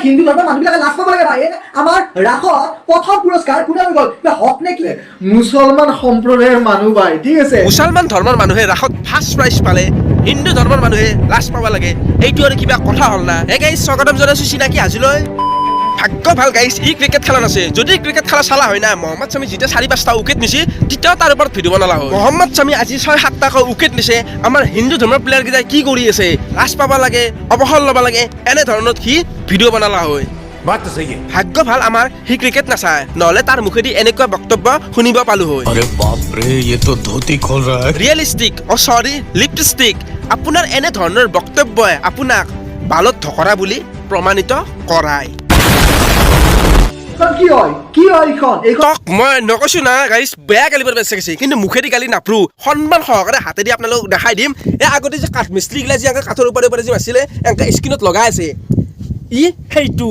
হিন্দু ধৰ্মৰ মানুহবিলাকে লাজ পাব লাগে ভাই আমাৰ ৰাসত প্ৰথম পুৰস্কাৰ কোনে গ'ল হক নে কি মুছলমান সম্প্ৰদায়ৰ মানুহ ভাই ঠিক আছে মুছলমান ধৰ্মৰ মানুহে ৰাসত ফাৰ্ষ্ট প্ৰাইজ পালে হিন্দু ধৰ্মৰ মানুহে লাজ পাব লাগে এইটো আৰু কিবা কথা হ'ল না হে গাইছ স্বাগতম জনাইছোঁ চিনাকি আজিলৈ ভাগ্য ভাল গাইছ ই ক্ৰিকেট খেলা নাছে যদি ক্ৰিকেট খেলা চালা হয় না মহম্মদ শামী যেতিয়া 4-5টা উইকেট নিছে তেতিয়াও তাৰ ওপৰত ভিডিঅ' বনালা হয় মহম্মদ শামী আজি 6-7টাকৈ উইকেট নিছে আমাৰ হিন্দু ধৰ্মৰ প্লেয়াৰ কেইটাই কি কৰি আছে লাজ পাব লাগে অৱসৰ ল'ব লাগে এনে ধৰণত সি ভিডিঅ' বনালা হয় बात तो सही है ভাগ্য ভাল আমাৰ সি ক্ৰিকেট নাচায় নহ'লে তাৰ মুখেদি এনেকুৱা বক্তব্য শুনিব পালো হয় अरे बाप रे ये तो धोती खोल रहा है ৰিয়েলিষ্টিক চৰি লিপষ্টিক আপোনাৰ এনে ধৰণৰ বক্তব্যই আপোনাক বালত ধকৰা বুলি প্ৰমাণিত কৰায় কি হয় এইখন তক মই নকৈছো না গাইছ বেয়া গালিবৰ বেছি গৈছে কিন্তু মুখেদি গালি নাপৰো সন্মান সহকাৰে হাতেদি আপোনালোক দেখাই দিম এই আগতে যে কাঠ মিস্ত্ৰী গিলা যে কাঠৰ ওপৰে ওপৰে যে আছিলে এনেকৈ স্ক্ৰীণত লগাই আছে ই সেইটো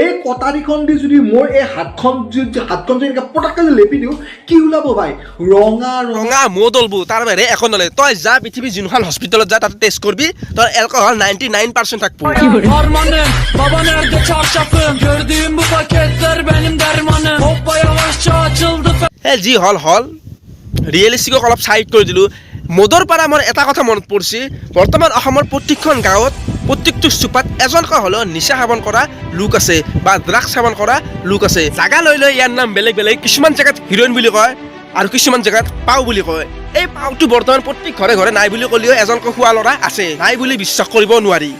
এই কটাৰীখন দি যদি মোৰ এই হাতখন যদি পটককৈ লেপি দিওঁ কি ওলাব ভাই ৰঙা ৰঙা মদলবো তাৰ বাহিৰে একো নলে তই যা পৃথিৱীৰ যোনখন হস্পিটেলত যা তাতে টেষ্ট কৰবি তোৰ এলকহল 99% থাকবো Harmanım, baba nerede çarşafım? Gördüğüm bu paketler benim dermanım. Hoppa yavaşça açıldı. যি হল হল ৰিয়েলিষ্টিকক অলপ চাইড কৰি দিলোঁ মদৰ পৰা মোৰ এটা কথা মনত পৰিছে বৰ্তমান অসমৰ প্ৰত্যেকখন গাঁৱত প্ৰত্যেকটো চুপাত এজনকৈ হ'লেও নিচা সেৱন কৰা লোক আছে বা ড্ৰাগছ সেৱন কৰা লোক আছে জাগা লৈ লৈ ইয়াৰ নাম বেলেগ বেলেগ কিছুমান জেগাত হিৰইন বুলি কয় আৰু কিছুমান জেগাত পাও বুলি কয় এই পাওটো বৰ্তমান প্ৰত্যেক ঘৰে ঘৰে নাই বুলি ক'লেও এজনকৈ খোৱা ল'ৰা আছে নাই বুলি বিশ্বাস কৰিব নোৱাৰি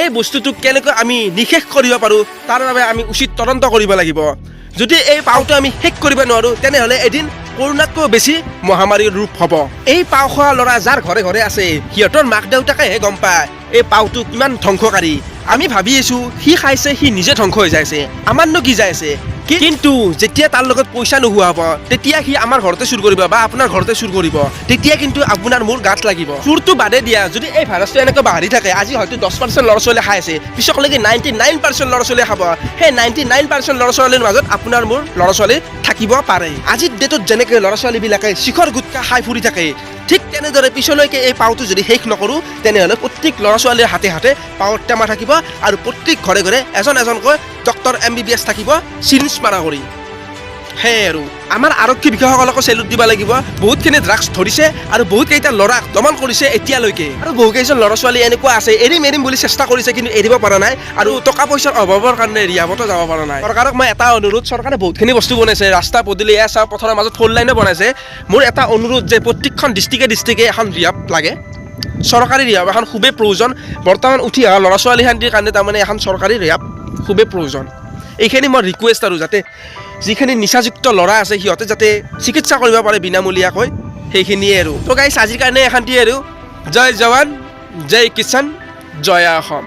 এই বস্তুটোক কেনেকৈ আমি নিশেষ কৰিব পাৰোঁ তাৰ বাবে আমি উচিত তদন্ত কৰিব লাগিব যদি এই পাওটো আমি শেষ কৰিব নোৱাৰোঁ তেনেহ'লে এদিন কৰোণাতকৈ বেছি মহামাৰীৰ ৰূপ হ'ব এই পাও খোৱা ল'ৰা যাৰ ঘৰে ঘৰে আছে সিহঁতৰ মাক দেউতাকেহে গম পায় এই পাওটো কিমান ধ্বংসকাৰী আমি ভাবি আছোঁ সি খাইছে সি নিজে ধ্বংস হৈ যাই আছে আমাৰনো কি যাই আছে কিন্তু যেতিয়া তাৰ লগত পইচা নোহোৱা হ'ব তেতিয়া সি আমাৰ ঘৰতে চুৰ কৰিব বা আপোনাৰ ঘৰতে চুৰ কৰিব তেতিয়া কিন্তু আপোনাৰ মোৰ গাত লাগিব চুৰটো বাদে দিয়া যদি এই ভাইৰাছটো এনেকৈ বাঢ়ি থাকে আজি হয়তো 10% ল'ৰা ছোৱালীয়ে খাই আছে পিছলৈকে 99% ল'ৰা ছোৱালীয়ে খাব সেই 99% ল'ৰা ছোৱালীৰ মাজত আপোনাৰ মোৰ ল'ৰা ছোৱালী থাকিব পাৰে আজিৰ ডেটত যেনেকৈ ল'ৰা ছোৱালীবিলাকে শিখৰ গুটকা খাই ফুৰি থাকে ঠিক তেনেদৰে পিছলৈকে এই পাওটো যদি শেষ নকৰোঁ তেনেহ'লে প্ৰত্যেক ল'ৰা ছোৱালীৰ হাতে হাতে পাওৰ টেমা থাকিব আৰু প্ৰত্যেক ঘৰে ঘৰে এজন এজনকৈ ডক্টৰ MBBS থাকিব চিৰিঞ্জ মাৰা কৰি সেয়ে আৰু আমাৰ আৰক্ষী বিষয়াসকলকো চেলুট দিব লাগিব বহুতখিনি ড্ৰাগছ ধৰিছে আৰু বহুতকেইটা ল'ৰাক দমন কৰিছে এতিয়ালৈকে আৰু বহুকেইজন ল'ৰা ছোৱালী এনেকুৱা আছে এৰিম বুলি চেষ্টা কৰিছে কিন্তু এৰিব পৰা নাই আৰু টকা পইচাৰ অভাৱৰ কাৰণে ৰিহাবতো যাব পৰা নাই চৰকাৰক মই এটা অনুৰোধ চৰকাৰে বহুতখিনি বস্তু বনাইছে ৰাস্তা পদূলি এছা পথৰৰ মাজত 4 লাইনো বনাইছে মোৰ এটা অনুৰোধ যে প্ৰত্যেকখন ডিষ্ট্ৰিক্টে এখন ৰিহাব লাগে চৰকাৰী ৰিহাব এখন খুবেই প্ৰয়োজন বৰ্তমান উঠি অহা ল'ৰা ছোৱালীখিনিৰ কাৰণে তাৰমানে এখন চৰকাৰী ৰিহাব খুবেই প্ৰয়োজন এইখিনি মই ৰিকুৱেষ্ট আৰু যাতে যিখিনি নিচাযুক্ত ল'ৰা আছে সিহঁতে যাতে চিকিৎসা কৰিব পাৰে বিনামূলীয়াকৈ সেইখিনিয়ে আৰু তো গাইছ আজিৰ কাৰণে এখানটিয়ে আৰু জয় জৱান জয় কিষাণ জয় অসম